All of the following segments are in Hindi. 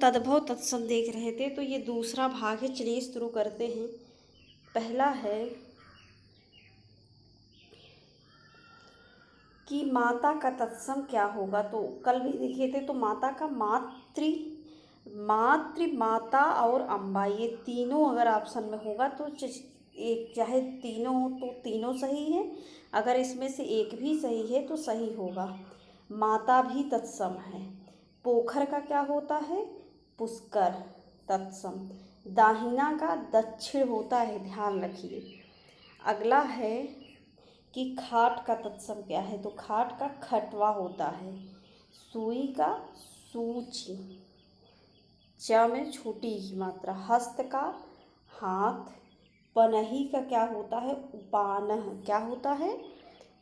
तद्भव तत्सम देख रहे थे, तो ये दूसरा भाग है। चलिए शुरू करते हैं। पहला है कि माता का तत्सम क्या होगा। तो कल भी देखे थे, तो माता का मातृ, माता और अम्बा, ये तीनों अगर ऑप्शन में होगा तो एक, चाहे तीनों हो तो तीनों सही है, अगर इसमें से एक भी सही है तो सही होगा। माता भी तत्सम है। पोखर का क्या होता है? पुष्कर तत्सम। दाहिना का दक्षिण होता है, ध्यान रखिए। अगला है कि खाट का तत्सम क्या है। तो खाट का खटवा होता है। सुई का सूची, च में छोटी की मात्रा। हस्त का हाथ। पनही का क्या होता है? उपानह। क्या होता है?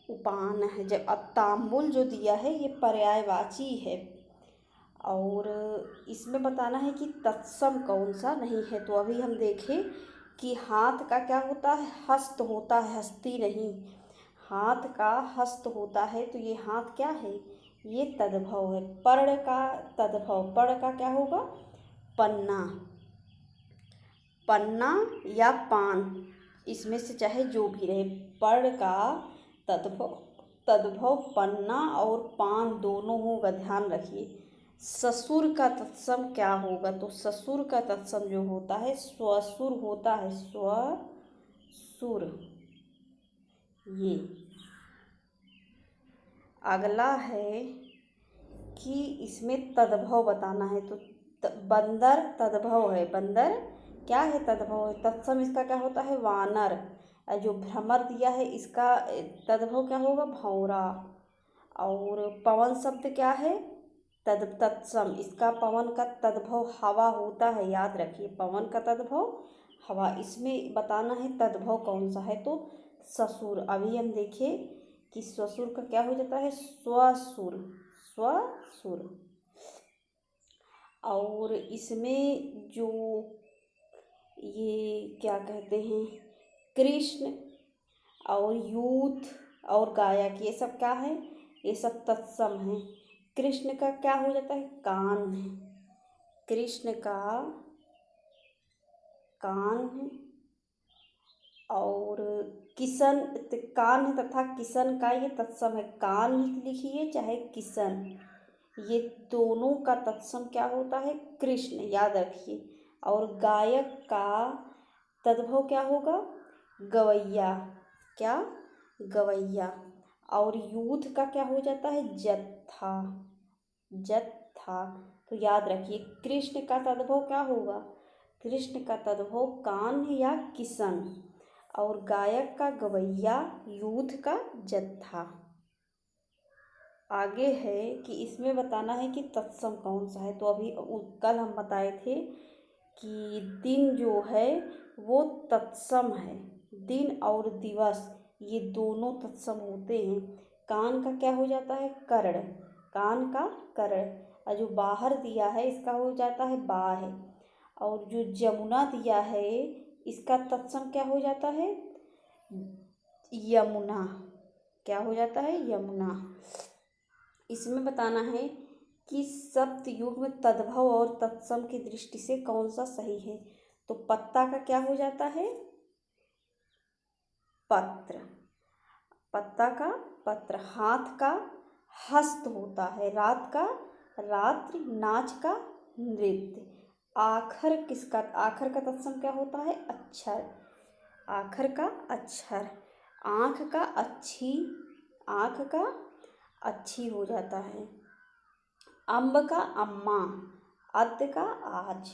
उपानह। जब अब तांबुल जो दिया है ये पर्यायवाची है, और इसमें बताना है कि तत्सम कौन सा नहीं है। तो अभी हम देखें कि हाथ का क्या होता है? हस्त होता है, हस्ती नहीं। हाथ का हस्त होता है, तो ये हाथ क्या है? ये तद्भव है। पर्ण का तद्भव, पर्ण का क्या होगा? पन्ना। पन्ना या पान, इसमें से चाहे जो भी रहे। पर्ण का तद्भव पन्ना और पान दोनों होगा, ध्यान रखिए। ससुर का तत्सम क्या होगा? तो ससुर का तत्सम जो होता है स्वसुर होता है। स्वसुर। ये अगला है कि इसमें तद्भव बताना है। तो बंदर तद्भव है। बंदर क्या है? तद्भव है। तत्सम इसका क्या होता है? वानर। जो भ्रमर दिया है इसका तद्भव क्या होगा? भौरा। और पवन शब्द क्या है? तत्सम, इसका पवन का तद्भव हवा होता है, याद रखिए। पवन का तद्भव हवा। इसमें बताना है तद्भव कौन सा है। तो ससुर। अभी हम देखें कि ससुर का क्या हो जाता है? स्वसुर। स्वसुर। और इसमें जो ये क्या कहते हैं, कृष्ण और यूथ और गायक, ये सब क्या है? ये सब तत्सम है। कृष्ण का क्या हो जाता है? कान है। कृष्ण का कान है। और किशन, कान है तथा किशन का ये तत्सम है। कान लिखिए चाहे किशन, ये दोनों का तत्सम क्या होता है? कृष्ण, याद रखिए। और गायक का तद्भव क्या होगा? गवैया। क्या? गवैया। और यूथ का क्या हो जाता है? जत्था। जत्था। तो याद रखिए कृष्ण का तद्भव क्या होगा? कृष्ण का तद्भव कान या किशन, और गायक का गवैया, यूथ का जत्था। आगे है कि इसमें बताना है कि तत्सम कौन सा है। तो अभी कल हम बताए थे कि दिन जो है वो तत्सम है। दिन और दिवस ये दोनों तत्सम होते हैं। कान का क्या हो जाता है? कर्ण। कान का कर्ण। और जो बाहर दिया है इसका हो जाता है बाह। और जो जमुना दिया है इसका तत्सम क्या हो जाता है? यमुना। क्या हो जाता है? यमुना। इसमें बताना है कि सप्तयुग में तद्भव और तत्सम की दृष्टि से कौन सा सही है। तो पत्ता का क्या हो जाता है? पत्र। पत्ता का पत्र। हाथ का हस्त होता है। रात का रात्रि। नाच का नृत्य। आखर किसका? आखर का तत्सम क्या होता है? अक्षर। आखर का अक्षर। आँख का अच्छी। आँख का अच्छी हो जाता है। अम्ब का अम्मा। अद्य का आज।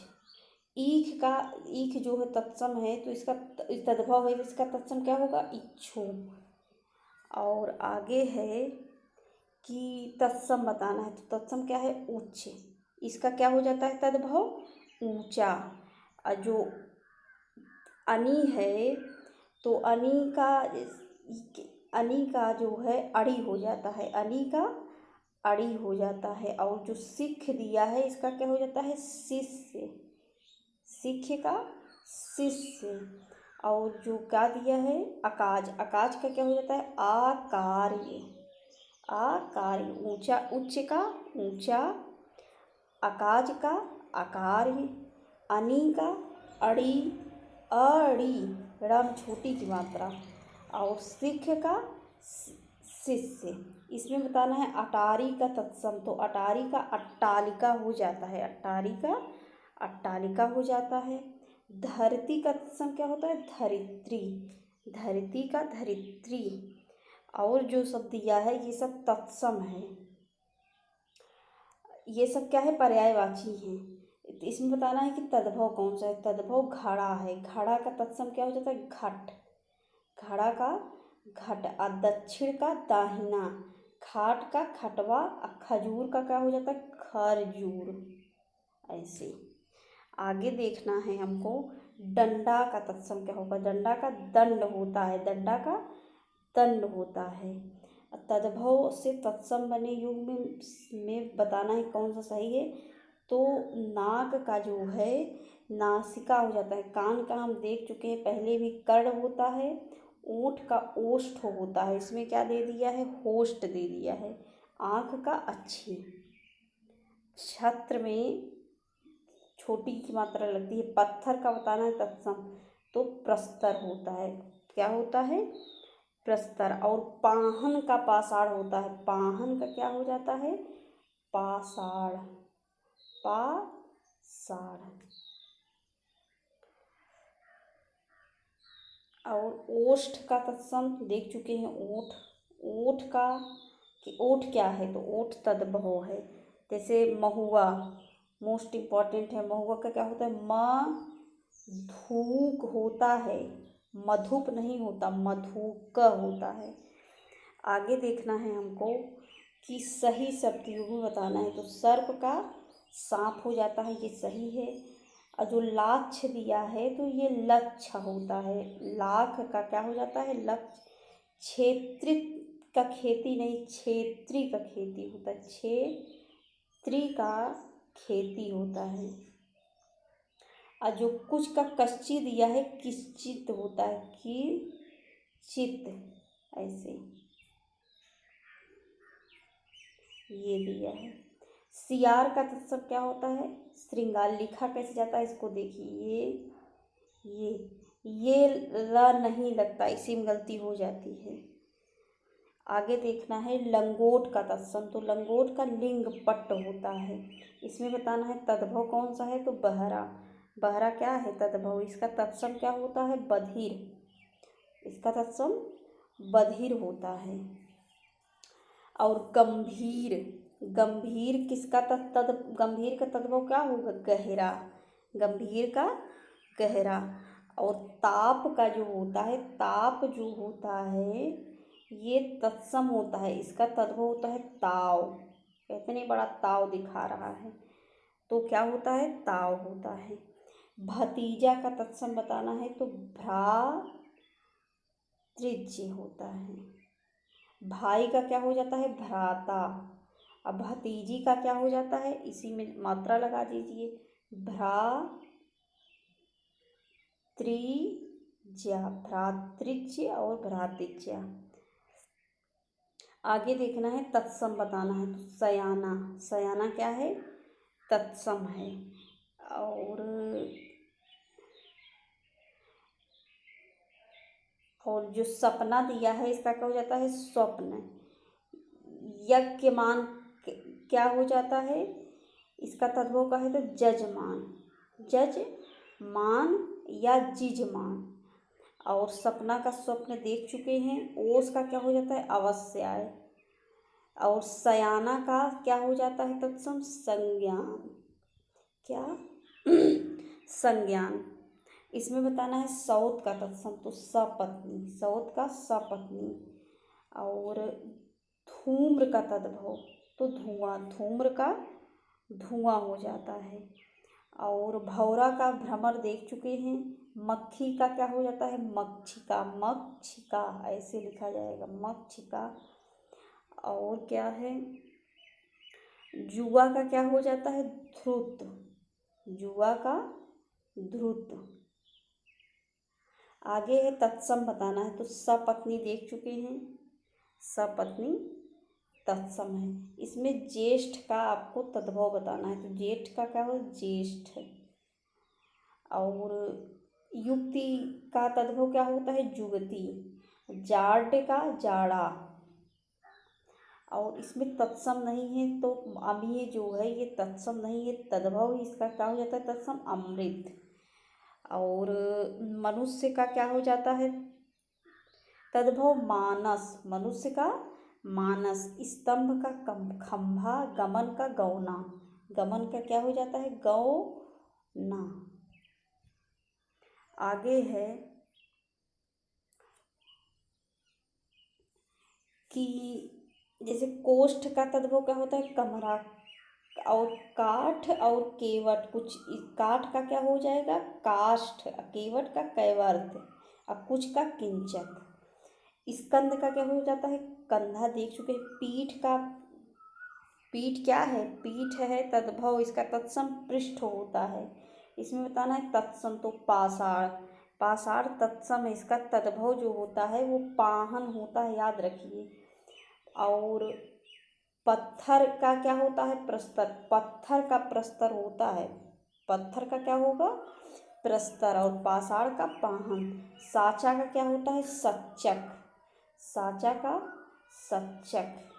ईख का, ईख जो है तत्सम है, तो इसका तद्भव है, इसका तत्सम क्या होगा? इच्छु। और आगे है कि तत्सम बताना है। तो तत्सम क्या है? उच्च। इसका क्या हो जाता है तद्भव? ऊंचा। जो अनी है, तो अनी का जो है अड़ी हो जाता है। अनी का अड़ी हो जाता है। और जो सिख दिया है इसका क्या हो जाता है? शिष्य। सिख का शिष्य। और जो क्या दिया है? अकाज। अकाज का क्या हो जाता है? आकार्य। आकार्य। ऊंचा, उच्च का ऊंचा। अकाज का अकार्य, अनि का अड़ी, अड़ी, ड़म छोटी की मात्रा, और सिख का शिष्य। इसमें बताना है अटारी का तत्सम, तो अटारी का अट्टालिका हो जाता है, अट्टारी का अट्टालिका हो जाता है। धरती का तत्सम क्या होता है? धरित्री, धरती का धरित्री। और जो शब्द दिया है ये सब तत्सम है, ये सब क्या है? पर्यायवाची हैं। इसमें बताना है कि तद्भव कौन सा है। तद्भव घड़ा है, घड़ा का तत्सम क्या हो जाता है? घट, घड़ा का घट। और दक्षिण का दाहिना, खाट का खटवा, और खजूर का क्या हो जाता है? खरजूर। ऐसे आगे देखना है हमको, डंडा का तत्सम क्या होगा? डंडा का दंड होता है, डंडा का दंड होता है। तद्भव से तत्सम बने युग में बताना है कौन सा सही है। तो नाक का जो है नासिका हो जाता है, कान का हम देख चुके हैं पहले भी कर्ण होता है, ओठ का ओष्ठ होता है, इसमें क्या दे दिया है? होष्ट दे दिया है। आँख का अच्छी। छत्र में छोटी की मात्रा लगती है। पत्थर का बताना है तत्सम, तो प्रस्तर होता है। क्या होता है? प्रस्तर। और पाहन का पाषाण होता है, पाहन का क्या हो जाता है? पाषाण, पाषाण। और ओष्ठ का तत्सम देख चुके हैं, ओठ, ओठ का कि ओठ क्या है? तो ओठ तद्भव है। जैसे महुआ, मोस्ट इम्पॉर्टेंट है, महुआ का क्या होता है? मधुक होता है, मधुप नहीं होता, मधुक होता है। आगे देखना है हमको कि सही शब्द युग में बताना है। तो सर्प का सांप हो जाता है, ये सही है। और जो लाक्ष दिया है तो ये लक्ष्य होता है, लाख का क्या हो जाता है? लक्ष्य। क्षेत्री का खेती नहीं, क्षेत्री का खेती होता है, क्षेत्री का खेती होता है। और जो कुछ का कश्ची दिया है किश्चित होता है, किचित। ऐसे ये दिया है। सियार का तत्सम क्या होता है? श्रृंगार। लिखा कैसे जाता है इसको देखिए, ये ल नहीं लगता, इसी में गलती हो जाती है। आगे देखना है लंगोट का तत्सम, तो लंगोट का लिंग पट्ट होता है। इसमें बताना है तद्भव कौन सा है? तो बहरा, बहरा क्या है? तद्भव। इसका तत्सम क्या होता है? बधिर, इसका तत्सम बधिर होता है। और गंभीर, गंभीर किसका गंभीर का तद्भव क्या होगा? गहरा, गंभीर का गहरा। और ताप का जो होता है, ताप जो होता है ये तत्सम होता है, इसका तद्भव होता है ताव। कहते नहीं बड़ा ताव दिखा रहा है, तो क्या होता है? ताव होता है। भतीजा का तत्सम बताना है, तो भ्रातृज्य होता है। भाई का क्या हो जाता है? भ्राता। अब भतीजी का क्या हो जाता है? इसी में मात्रा लगा दीजिए, भ्रातृज्य, भ्रातृज्य और भ्रातृज्य। आगे देखना है तत्सम बताना है, तो सयाना, सयाना क्या है? तत्सम है। और जो सपना दिया है इसका क्या हो जाता है? स्वप्न। यज्ञमान क्या हो जाता है? इसका तद्भव का है तो जजमान, जजमान या जिजमान। और सपना का स्वप्न देख चुके हैं। ओस का क्या हो जाता है? अवश्य। और सयाना का क्या हो जाता है? तत्सम संज्ञान, क्या? संज्ञान। इसमें बताना है सौत का तत्सम, तो सपत्नी, सौत का सपत्नी। और धूम्र का तद्भव, तो धुआं, धूम्र का धुआं हो जाता है। और भौरा का भ्रमर देख चुके हैं। मक्खी का क्या हो जाता है? मक्षिका, मक्षिका ऐसे लिखा जाएगा, मक्षिका। और क्या है? जुआ का क्या हो जाता है? ध्रुत, जुआ का ध्रुत। आगे है तत्सम बताना है, तो सपत्नी देख चुके हैं, सपत्नी तत्सम है। इसमें ज्येष्ठ का आपको तद्भव बताना है, तो ज्येष्ठ का क्या हो, ज्येष्ठ। और युक्ति का तद्भव क्या होता है, जुगति। जाड का जाड़ा। और इसमें तत्सम नहीं है, तो अब ये जो है ये तत्सम नहीं है, तद्भव ही इसका क्या हो जाता है, तत्सम, अमृत। और मनुष्य का क्या हो जाता है तद्भव, मानस। मनुष्य का मानस। स्तंभ का खंभा, गमन का गौना। गमन का क्या हो जाता है, गौना। आगे है कि जैसे कोष्ठ का तद्भव क्या होता है, कमरा। और काठ और केवट, कुछ काठ का क्या हो जाएगा, काष्ठ। केवट का कैवर्त। और कुछ का किंचक। स्कंद का क्या हो जाता है, कंधा, देख चुके हैं। पीठ का, पीठ क्या है, पीठ है तद्भव इसका तत्सम, पृष्ठ होता है। इसमें बताना है तत्सम, तो पाषाण। पाषाण तत्सम है, इसका तद्भव जो होता है वो पाहन होता है, याद रखिए। और पत्थर का क्या होता है, प्रस्तर। पत्थर का प्रस्तर होता है, पत्थर का क्या होगा, प्रस्तर। और पाषाण का पाहन। साचा का क्या होता है, सच्चक। साचा का सच्चक।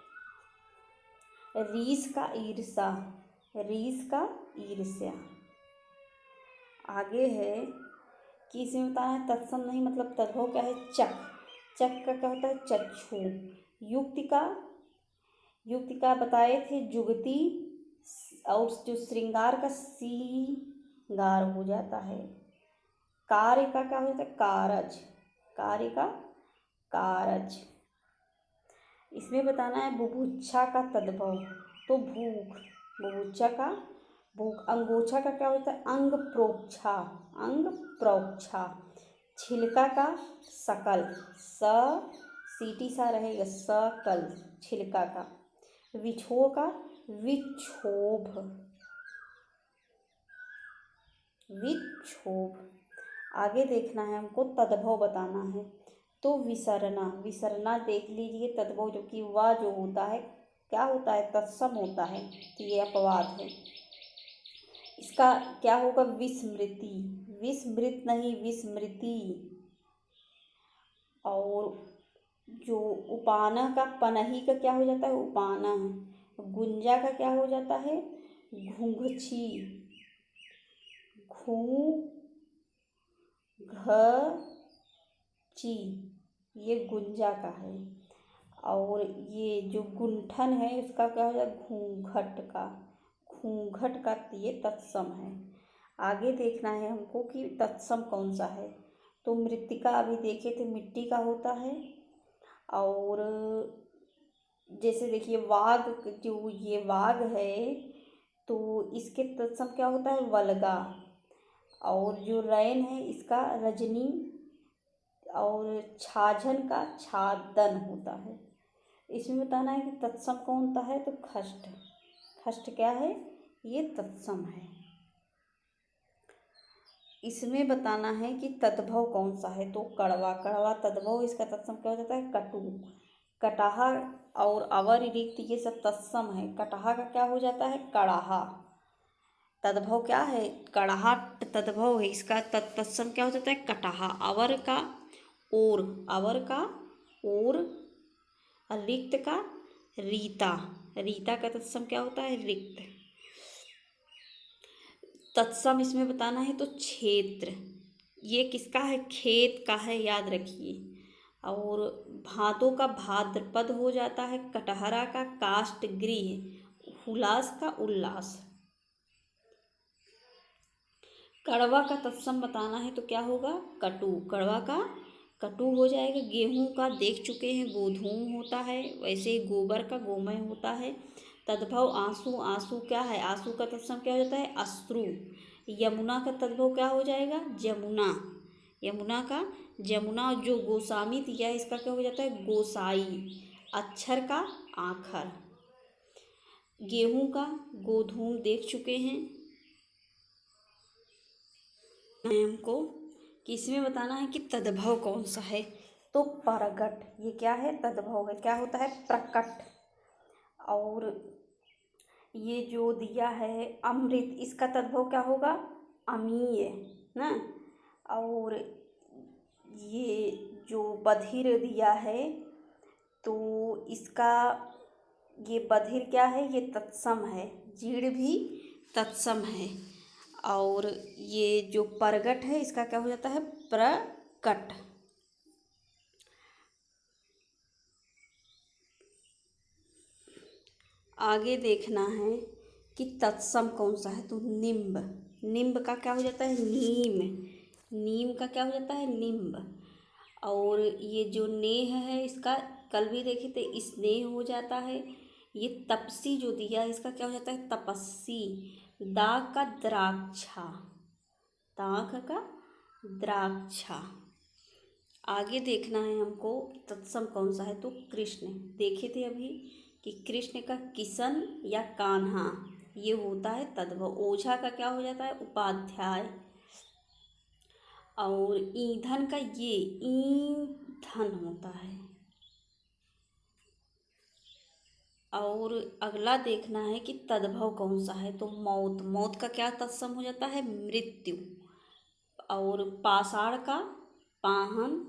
रीस का ईर्षा। रीस का ईर्ष्या। आगे है कि इसमें बताना है तत्सम नहीं, मतलब तद्भव क्या है, चक। चक का क्या होता है, चक्षु। युक्ति का, युक्ति का बताए थे जुगति। और जो श्रृंगार का श्रृंगार हो जाता है। कार्य का क्या होता है, कारज। कार्य का कारज। इसमें बताना है बुभुक्षा का तद्भव, तो भूख। बुभुक्षा का भूख। अंगोछा का क्या होता है, अंग प्रोक्षा। अंग प्रोक्षा। छिलका का सकल, स सीटी सा रहेगा, सकल, छिलका का। विछोह का विक्षोभ। विक्षोभ। आगे देखना है हमको, तद्भव बताना है, तो विसरना। विसरना देख लीजिए, तद्भव जो कि वह जो होता है क्या होता है, तत्सम होता है, तो ये अपवाद है। इसका क्या होगा, विस्मृति। विस्मृत नहीं, विस्मृति। और जो उपाना का पनही का क्या हो जाता है, उपाना। गुंजा का क्या हो जाता है, घूंघछी। घूंघची, ये गुंजा का है। और ये जो गुंठन है इसका क्या हो जाएगा, घूंघट का। घूंघट का ये तत्सम है। आगे देखना है हमको कि तत्सम कौन सा है, तो मृत्तिका अभी देखे थे, मिट्टी का होता है। और जैसे देखिए वाघ, जो ये वाघ है तो इसके तत्सम क्या होता है, वल्गा। और जो रैन है इसका रजनी। और छाछन का छादन होता है। इसमें बताना है कि तत्सम कौन सा है, तो खष्ट। खष्ट क्या है, ये तत्सम है। इसमें बताना है कि तद्भव कौन सा है, तो कड़वा। कड़वा तद्भव इसका तत्सम क्या हो जाता है, कटु। कटाहा और अवर रिक्त ये सब तत्सम है। कटाहा का क्या हो जाता है, कड़ाहा। तद्भव क्या है, कड़ाहा तद्भव है, इसका तत्सम क्या हो जाता है, कटाहा। अवर का ओर। अवर का ओर। रिक्त का रीता। रीता का तत्सम क्या होता है, रिक्त। तत्सम इसमें बताना है तो क्षेत्र। ये किसका है, खेत का है, याद रखिए। और भादों का भाद्रपद हो जाता है। कटहरा का काष्ठ गृह। हुलास का उल्लास। कड़वा का तत्सम बताना है तो क्या होगा, कटु। कड़वा का कटु हो जाएगा। गेहूं का देख चुके हैं, गोधूम होता है, वैसे ही गोबर का गोमय होता है। तद्भव आंसू। आंसू क्या है, आंसू का तत्सम क्या हो जाता है, अश्रु। यमुना का तद्भव क्या हो जाएगा, जमुना। यमुना का जमुना। जो गोस्वामी दिया है इसका क्या हो जाता है, गोसाई। अक्षर का आखर। गेहूं का गोधूम देख चुके हैं हमको, कि इसमें बताना है कि तद्भव कौन सा है, तो परगट। ये क्या है, तद्भव है, क्या होता है, प्रकट। और ये जो दिया है अमृत, इसका तद्भव क्या होगा? अमीय ना। और ये जो बधिर दिया है तो इसका, ये बधिर क्या है? ये तत्सम है, जीड़ भी तत्सम है। और ये जो प्रगट है इसका क्या हो जाता है? प्रकट। आगे देखना है कि तत्सम कौन सा है, तो निम्ब। निम्ब का क्या हो जाता है? नीम। नीम का क्या हो जाता है? निम्ब। और ये जो नेह है इसका कल भी देखे थे, स्नेह हो जाता है। ये तपसी जो दिया है इसका क्या हो जाता है? तपस्सी। दाग का द्राक्षा, दाग का द्राक्षा। आगे देखना है हमको तत्सम कौन सा है, तो कृष्ण। देखे थे अभी कि कृष्ण का किशन या कान्हा ये होता है तद्भव। ओझा का क्या हो जाता है? उपाध्याय। और ईंधन का ये ईंधन होता है। और अगला देखना है कि तद्भव कौन सा है, तो मौत। मौत का क्या तत्सम हो जाता है? मृत्यु। और पाषाण का पाहन,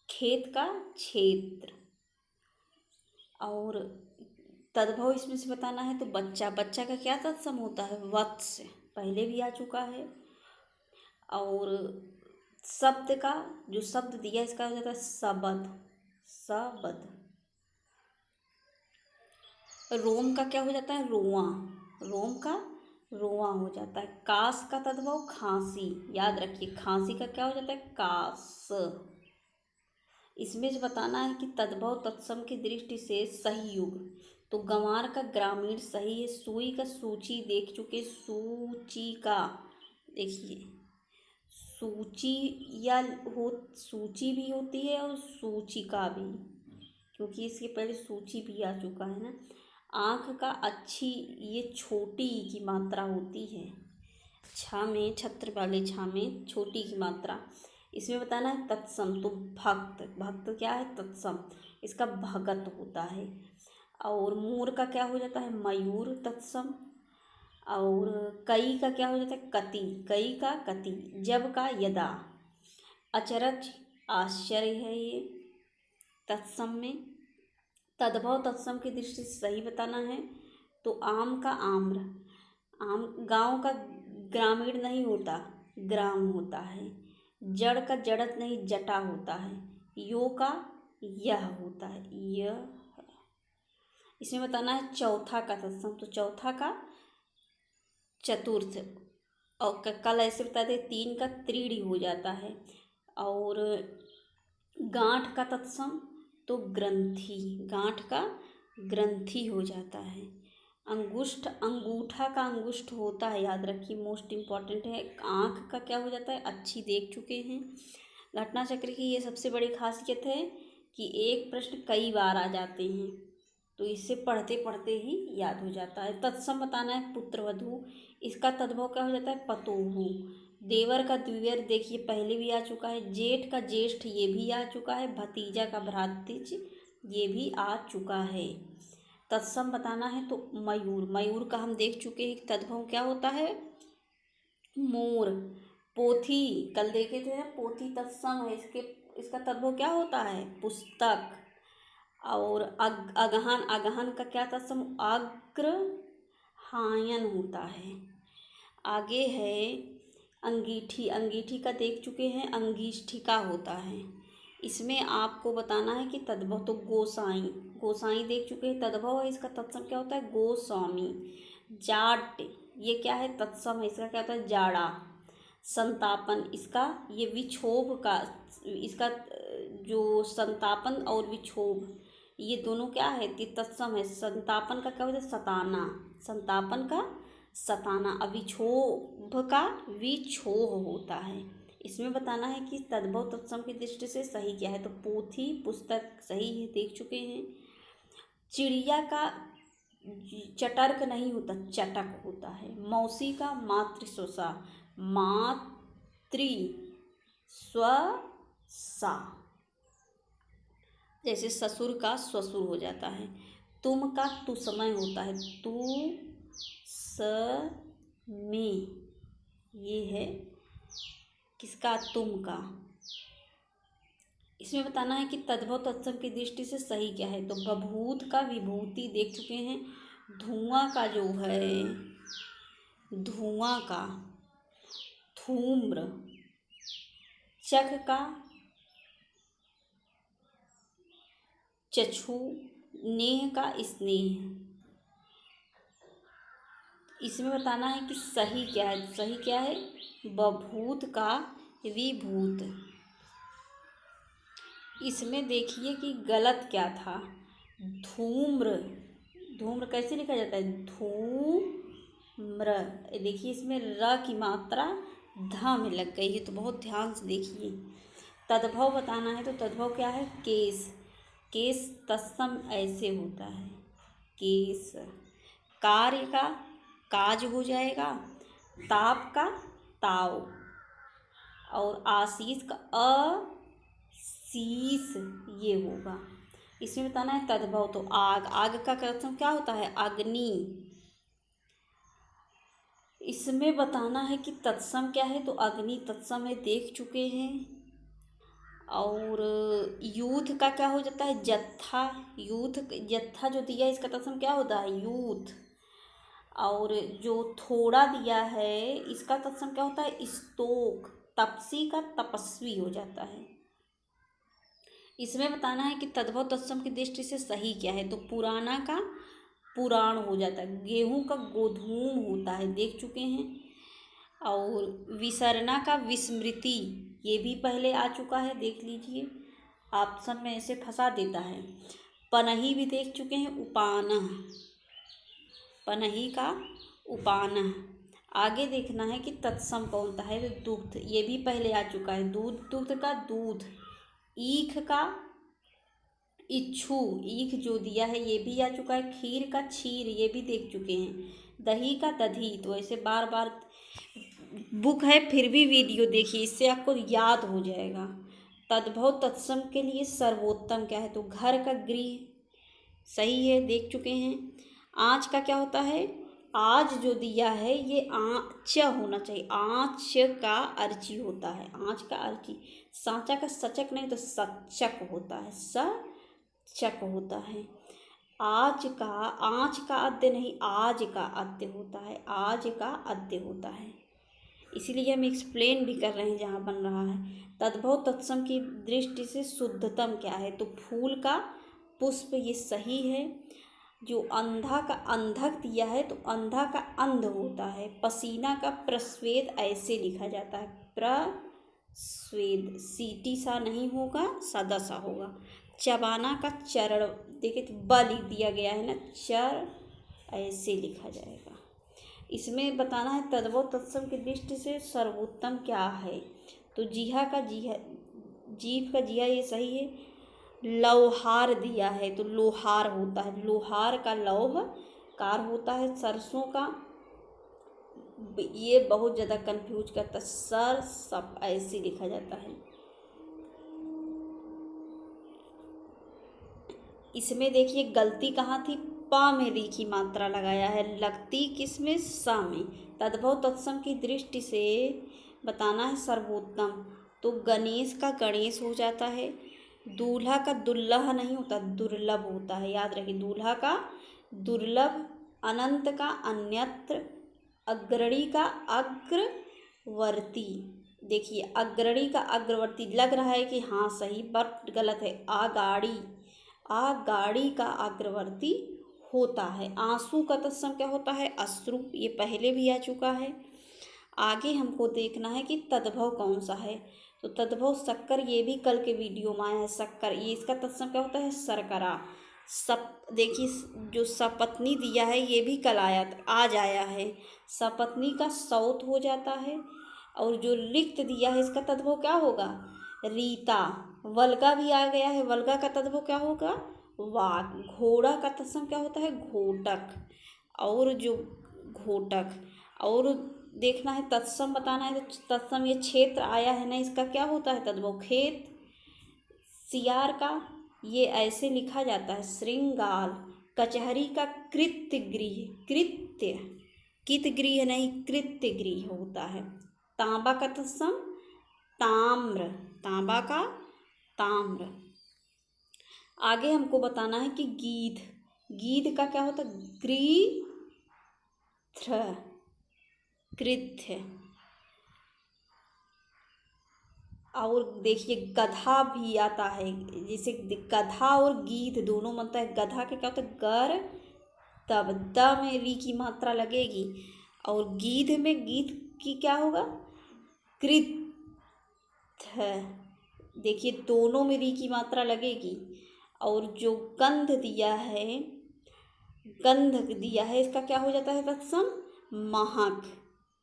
खेत का क्षेत्र। और तद्भव इसमें से बताना है तो बच्चा। बच्चा का क्या तत्सम होता है? वत्स, पहले भी आ चुका है। और शब्द का जो शब्द दिया इसका हो जाता है शबद, शबद। रोम का क्या हो जाता है? रोआ। रोम का रोआ हो जाता है। कास का तद्भव खांसी, याद रखिए खांसी का क्या हो जाता है? कास। इसमें से बताना है कि तद्भव तत्सम की दृष्टि से सही युग, तो गंवार का ग्रामीण सही है। सुई का सूची देख चुके, सूची का देखिए, सूची या हो, सूची भी होती है और सूचिका भी, क्योंकि इसके पहले सूची भी आ चुका है ना। आँख का अच्छी, ये छोटी की मात्रा होती है। छा में, छत्र वाले छा में छोटी की मात्रा। इसमें बताना है तत्सम, तो भक्त। भक्त क्या है? तत्सम, इसका भगत होता है। और मोर का क्या हो जाता है? मयूर, तत्सम। और कई का क्या हो जाता है? कति। कई का कति। जब का यदा। अचरज आश्चर्य है ये तत्सम में। तद्भव तत्सम की दृष्टि से सही बताना है तो आम का आम्र। आम गांव का ग्रामीण नहीं होता, ग्राम होता है। जड़ का जड़त नहीं, जटा होता है। यो का यह होता है, यह। इसमें बताना है चौथा का तत्सम, तो चौथा का चतुर्थ। और कल ऐसे बता दे, तीन का त्रीड़ी हो जाता है। और गांठ का तत्सम, तो ग्रंथि। गांठ का ग्रंथि हो जाता है। अंगुष्ठ, अंगूठा का अंगुष्ठ होता है, याद रखिए, मोस्ट इम्पॉर्टेंट है। आँख का क्या हो जाता है? अच्छी, देख चुके हैं। घटना चक्र की ये सबसे बड़ी खासियत है कि एक प्रश्न कई बार आ जाते हैं, तो इससे पढ़ते पढ़ते ही याद हो जाता है। तत्सम बताना है पुत्रवधू, इसका तद्भव क्या हो जाता है? पतोहू। देवर का द्विवर देखिए पहले भी आ चुका है। जेठ का ज्येष्ठ ये भी आ चुका है। भतीजा का भ्रातिज ये भी आ चुका है। तत्सम बताना है तो मयूर। मयूर का हम देख चुके हैं तद्भव क्या होता है? मोर। पोथी कल देखे थे ना, पोथी तत्सम है, इसके इसका तद्भव क्या होता है? पुस्तक। और अगहन, अगहन का क्या तत्सम? अग्रहायन होता है। आगे है अंगीठी। अंगीठी का देख चुके हैं, अंगीष्ठिका होता है। इसमें आपको बताना है कि तद्भव, तो गोसाई। गोसाई देख चुके हैं, तद्भव है, इसका तत्सम क्या होता है? गोस्वामी। जाट ये क्या है? तत्सम है, इसका क्या होता है? जाड़ा। संतापन, इसका ये विक्षोभ का, इसका जो संतापन और विक्षोभ ये दोनों क्या है? तत्सम है। संतापन का क्या होता है? सताना। संतापन का सताना। अविक्षोभ का विक्षोभ होता है। इसमें बताना है कि तद्भव तत्सम की दृष्टि से सही क्या है, तो पोथी, पुस्तक सही है, देख चुके हैं। चिड़िया का चटर्क नहीं होता, चटक होता है। मौसी का मातृस्वसा, मातृ स्वसा, जैसे ससुर का ससुर हो जाता है। तुम का तु समय होता है, तु स में, ये है किसका, तुम का। इसमें बताना है कि तद्भव तत्सम की दृष्टि से सही क्या है। तो बभूत का विभूति देख चुके हैं, धुआं का जो है, धुआं का धूम्र, चख का चक्षु, नेह का स्नेह। इसमें बताना है कि सही क्या है। सही क्या है, बभूत का विभूत। इसमें देखिए कि गलत क्या था, धूम्र, धूम्र कैसे लिखा जाता है, धूम्र। देखिए इसमें र की मात्रा ध में लग गई है, तो बहुत ध्यान से देखिए। तद्भव बताना है, तो तद्भव क्या है, केस, केस तत्सम ऐसे होता है, केस। कार्य का काज हो जाएगा, ताप का ताव, और आशीष का अशीष ये होगा। इसमें बताना है तद्भव, तो आग, आग का तत्सम क्या होता है, अग्नि। इसमें बताना है कि तत्सम क्या है, तो अग्नि तत्सम है, देख चुके हैं। और यूथ का क्या हो जाता है, जत्था, यूथ, जत्था जो दिया है इसका तत्सम क्या होता है, यूथ। और जो थोड़ा दिया है इसका तत्सम क्या होता है, स्तोक, तपसी का तपस्वी हो जाता है। इसमें बताना है कि तद्भव तत्सम की दृष्टि से सही क्या है। तो पुराना का पुराण हो जाता है, गेहूं का गोधूम होता है, देख चुके हैं। और विसरना का विस्मृति, ये भी पहले आ चुका है, देख लीजिए, ऑप्शन में ऐसे फंसा देता है। पनही भी देख चुके हैं, उपानह, पनही का उपानह। आगे देखना है कि तत्सम कौन सा है, तो दुग्ध, ये भी पहले आ चुका है, दूध, दुग्ध का दूध। ईख का इच्छु, ईख जो दिया है ये भी आ चुका है। खीर का क्षीर, ये भी देख चुके हैं। दही का दधी, तो ऐसे बार बार बुक है फिर भी वीडियो देखिए, इससे आपको याद हो जाएगा। तद्भव तत्सम के लिए सर्वोत्तम क्या है, तो घर का गृह, सही है, देख चुके हैं। आँच का क्या होता है, आज जो दिया है ये आँच होना चाहिए, आँच का अर्ची होता है, आँच का अर्ची। सांचा का सचक नहीं, तो सचक होता है, सचक होता है। आज का, आँच का अद्य नहीं, आज का अद्य होता है, आज का अद्य होता है। इसीलिए हम एक्सप्लेन भी कर रहे हैं जहाँ बन रहा है। तद्भव तत्सम की दृष्टि से शुद्धतम क्या है, तो फूल का पुष्प, ये सही है। जो अंधा का अंधक दिया है, तो अंधा का अंध होता है। पसीना का प्रस्वेद ऐसे लिखा जाता है, प्रस्वेद, सीटी सा नहीं होगा, सादा सा होगा। चबाना का चरण, देखिए तो ब लिख दिया गया है ना, चर ऐसे लिखा जाएगा। इसमें बताना है तद्भव तत्सम की दृष्टि से सर्वोत्तम क्या है, तो जीहा का जीहा, जीभ का जिया, ये सही है। लौहार दिया है, तो लोहार होता है, लोहार का लौह कार होता है। सरसों का, ये बहुत ज़्यादा कंफ्यूज करता है, सर सब ऐसे लिखा जाता है। इसमें देखिए गलती कहाँ थी, प में री की मात्रा लगाया है, लगती किसमें, सा में। तद्भव तत्सम की दृष्टि से बताना है सर्वोत्तम, तो गणेश का गणेश हो जाता है। दूल्हा का दुल्लह नहीं होता, दुर्लभ होता है, याद रखिए, दूल्हा का दुर्लभ। अनंत का अन्यत्र। अग्रणी का अग्रवर्ती, देखिए अग्रणी का अग्रवर्ती लग रहा है कि हाँ सही, बट गलत है। आगाड़ी, आगाड़ी का अग्रवर्ती होता है। आंसू का तत्सम क्या होता है, अश्रु, ये पहले भी आ चुका है। आगे हमको देखना है कि तद्भव कौन सा है, तो तद्भव शक्कर, ये भी कल के वीडियो में आया है, शक्कर, ये इसका तत्सम क्या होता है, शर्करा। सप, देखिए जो सपत्नी दिया है ये भी कल आया, आज आया है। सपत्नी का सौत हो जाता है। और जो रिक्त दिया है इसका तद्भव क्या होगा, रीता। वल्गा भी आ गया है, वल्गा का तद्भव क्या होगा, वाक। घोड़ा का तत्सम क्या होता है, घोटक। और जो घोटक, और देखना है तत्सम बताना है, तो तत्सम ये क्षेत्र आया है ना, इसका क्या होता है तद्भव, खेत। सियार का ये ऐसे लिखा जाता है, श्रृंगार। कचहरी का कृत्य गृह, कृत्य कित गृह नहीं, कृत्य गृह होता है। तांबा का तत्सम ताम्र, तांबा का ताम्र। आगे हमको बताना है कि गीध, गीध का क्या होता है, गृध्र, कृत्य। और देखिए गधा भी आता है, जैसे गधा और गीध दोनों बनता है। गधा के क्या होता है, गर, तब द में री की मात्रा लगेगी, और गीध में गीध की क्या होगा, कृत है। देखिए दोनों में री की मात्रा लगेगी। और जो गंध दिया है, गंध दिया है, इसका क्या हो जाता है तत्सम महक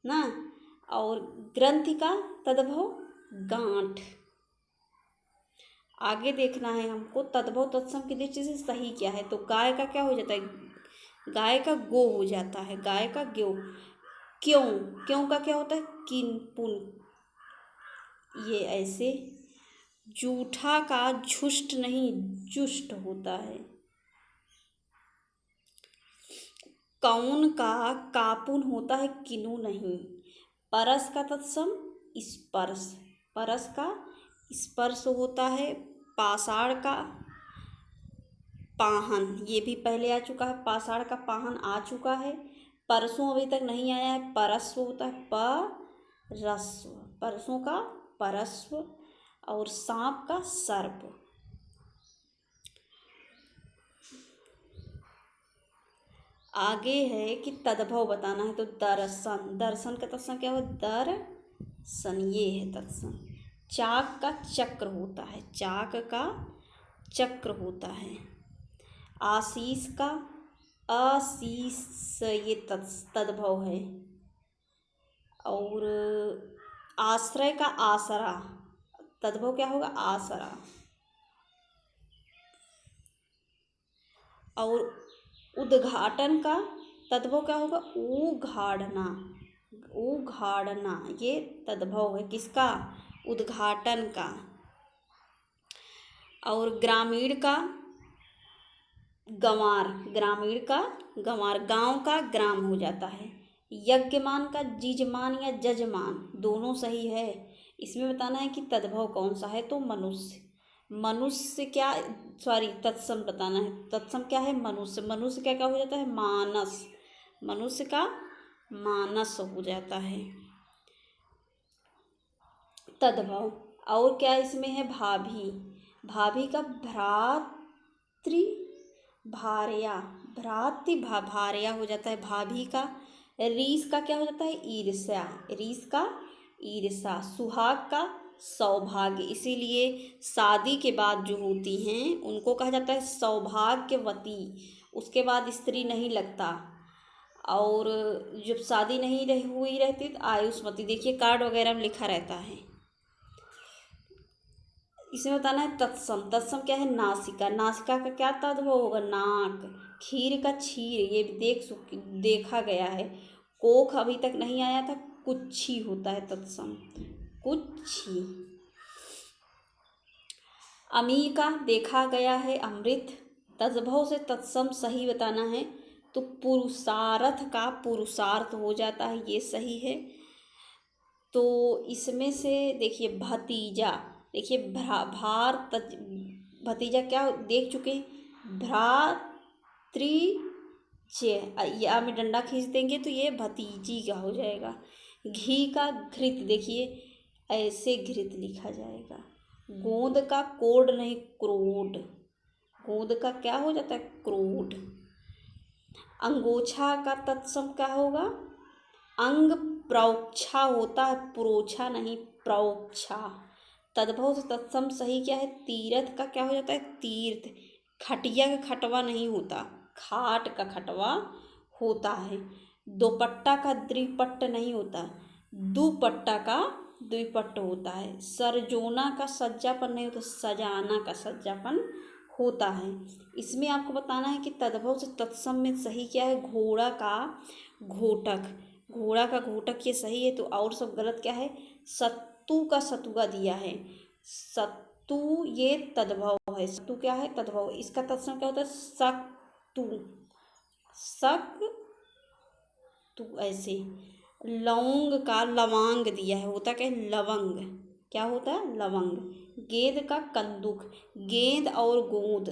ना। और ग्रंथि का तद्भव गांठ। आगे देखना है हमको तद्भव तत्सम की दृष्टि से सही क्या है। तो गाय का क्या हो जाता है, गाय का गो हो जाता है, गाय का ग्यो। क्यों, क्यों का क्या होता है, किन पुन। ये ऐसे जूठा का झुष्ट नहीं जुष्ट होता है। कौन का कापुन होता है किनु नहीं। परस का तत्सम स्पर्श, परस का स्पर्श होता है। पाषाण का पाहन, ये भी पहले आ चुका है, पाषाण का पाहन आ चुका है। परसों अभी तक नहीं आया है, परस्व होता है परस्व, परसों का परस्व। और सांप का सर्प। आगे है कि तद्भव बताना है। तो दर्शन, दर्शन का तत्सम क्या हो, दर्शन, ये है तत्सम। चाक का चक्र होता है, चाक का चक्र होता है। आशीष का आशीष, ये तद्भव है। और आश्रय का आसरा, तद्भव क्या होगा, आसरा। और उद्घाटन का तद्भव क्या होगा, उघाड़ना, उघाड़ना, ये तद्भव है किसका, उद्घाटन का। और ग्रामीण का गंवार, ग्रामीण का गंवार, गांव का ग्राम हो जाता है। यज्ञमान का जीजमान या जजमान, दोनों सही है। इसमें बताना है कि तद्भव कौन सा है। तो मनुष्य, मनुष्य क्या, सॉरी तत्सम बताना है। तत्सम क्या है, मनुष्य। मनुष्य क्या क्या हो जाता है, मानस, मनुष्य का मानस हो जाता है तद्भव। और क्या इसमें है, भाभी, भाभी का भ्रातृ भार्या, भ्रातृ भार्या हो जाता है भाभी का। रीस का क्या हो जाता है, ईर्ष्या, रीस का ईर्ष्या। सुहाग का सौभाग्य, इसीलिए शादी के बाद जो होती हैं उनको कहा जाता है सौभाग्यवती, उसके बाद स्त्री नहीं लगता। और जब शादी नहीं हुई रहती तो आयुष्मती, देखिए कार्ड वगैरह में लिखा रहता है। इसमें बताना है तत्सम, तत्सम क्या है, नासिका, नासिका का क्या तद्भव होगा, नाक। खीर का क्षीर, ये देखा गया है। कोख अभी तक नहीं आया था, कुच्छी होता है तत्सम, कुच्छी। अमी का देखा गया है, अमृत। तद्भव से तत्सम सही बताना है। तो पुरुषार्थ का पुरुषार्थ हो जाता है, ये सही है। तो इसमें से देखिए भतीजा, देखिए भतीजा क्या देख चुके हैं, भ्रातृ या में डंडा खींच देंगे तो ये भतीजी का हो जाएगा। घी का घृत, देखिए ऐसे घृत लिखा जाएगा। गोंद का कोड नहीं क्रोड, गोंद का क्या हो जाता है, क्रोड। अंगोछा का तत्सम क्या होगा, अंग प्रोक्षा होता है, प्रोछा नहीं प्रोक्षा। तद्भव से तत्सम सही क्या है, तीर्थ का क्या हो जाता है, तीर्थ। खटिया का खटवा नहीं होता, खाट का खटवा होता है। दोपट्टा का द्विपट्ट नहीं होता, दुपट्टा का द्विपट्ट होता है। सरजोना का सज्जापन नहीं होता, सजाना का सज्जापन होता है। इसमें आपको बताना है कि तद्भव से तत्सम में सही क्या है, घोड़ा का घोटक, घोड़ा का घोटक ये सही है। तो और सब गलत क्या है, सत्तू का सतुआ दिया है, सत्तू ये तद्भव है। सत्तू क्या है, तद्भव। इसका तत्सम क्या होता है, तू, सक तू, ऐसे। लौंग का लवांग दिया है, होता क्या है लवंग, क्या होता है लवंग। गेंद का कंदुक, गेंद और गोंद,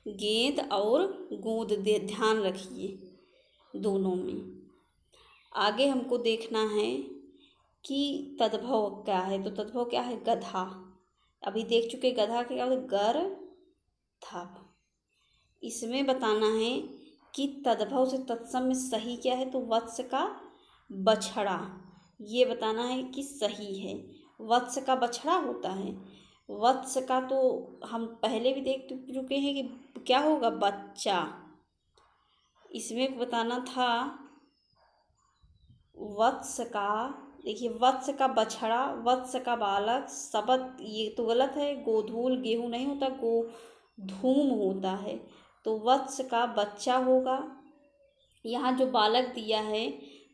गेंद और गोंद दे ध्यान रखिए दोनों में। आगे हमको देखना है कि तद्भव क्या है, तो तद्भव क्या है गधा। अभी देख चुके गधा क्या होता है गर था। इसमें बताना है कि तद्भव से तत्सम में सही क्या है, तो वत्स का बछड़ा, ये बताना है कि सही है। वत्स का बछड़ा होता है, वत्स का तो हम पहले भी देख चुके हैं कि क्या होगा बच्चा। इसमें बताना था वत्स का, देखिए वत्स का बछड़ा, वत्स का बालक, सबत, ये तो गलत है, गोधूल गेहूँ नहीं होता, गोधूम होता है, तो वत्स का बच्चा होगा। यहाँ जो बालक दिया है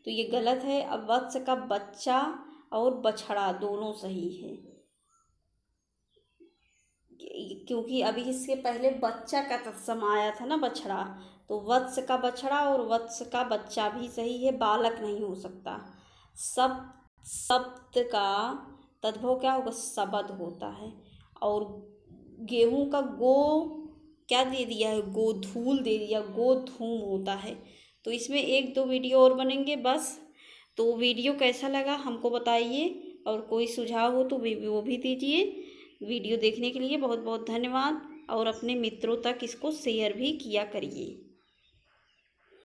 तो ये गलत है। अब वत्स का बच्चा और बछड़ा दोनों सही है, क्योंकि अभी इसके पहले बच्चा का तत्सम आया था ना बछड़ा, तो वत्स का बछड़ा और वत्स का बच्चा भी सही है, बालक नहीं हो सकता। सप्त का तद्भव क्या होगा सबद होता है। और गेहूं का गो क्या दे दिया है गोधूल दे दिया, गोधूम होता है। तो इसमें एक दो वीडियो और बनेंगे बस। तो वीडियो कैसा लगा हमको बताइए, और कोई सुझाव हो तो वो भी दीजिए। वीडियो देखने के लिए बहुत बहुत धन्यवाद, और अपने मित्रों तक इसको शेयर भी किया करिए।